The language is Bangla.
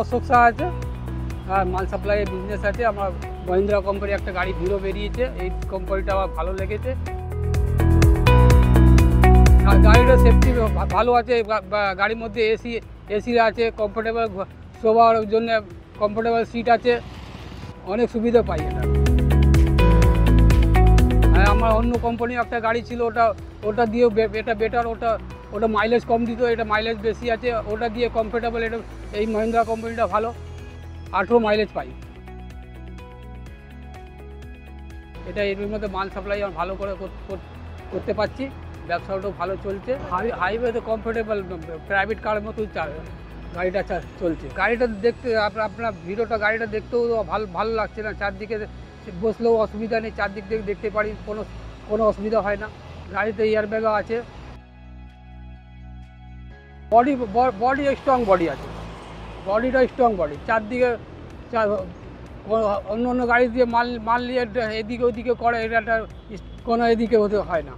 অশোক শাহ আছে, আর মাল সাপ্লাইয়ের বিজনেস আছে। আমার মহিন্দ্রা কোম্পানি একটা গাড়ি হিরো বেরিয়েছে, এই কোম্পানিটা আমার ভালো লেগেছে। গাড়িটা সেফটি ভালো আছে, গাড়ির মধ্যে এসি আছে, কমফোর্টেবল শোবার জন্য কমফোর্টেবল সিট আছে, অনেক সুবিধা পাই এটা। আর আমার অন্য কোম্পানির একটা গাড়ি ছিল, ওটা দিয়েও এটা বেটার, ওটা মাইলেজ কম দিত, এটা মাইলেজ বেশি আছে, ওটা দিয়ে কমফোর্টেবল। এটা এই মহিন্দ্রা কোম্পানিটা ভালো, 18 মাইলেজ পাই। এটা এর মধ্যে মাল সাপ্লাই আমি ভালো করে করতে পারছি, ব্যবসাটাও ভালো চলছে। হাইওয়েতে কমফোর্টেবল, প্রাইভেট কারের মতোই গাড়িটা চলছে। গাড়িটা দেখতে আপনার ভিডিওটা গাড়িটা দেখতেও ভালো লাগছে না, চারদিকে বসলেও অসুবিধা নেই, চারদিক থেকে দেখতে পারি, কোনো অসুবিধা হয় না। গাড়িতে এয়ারব্যাগও আছে। বডি স্ট্রং বডি আছে, বডিটা স্ট্রং বডি। চারদিকে অন্য গাড়ি দিয়ে মাল নিয়ে এদিকে ওদিকে করে, এটা কোনো এদিকে হতে হয় না।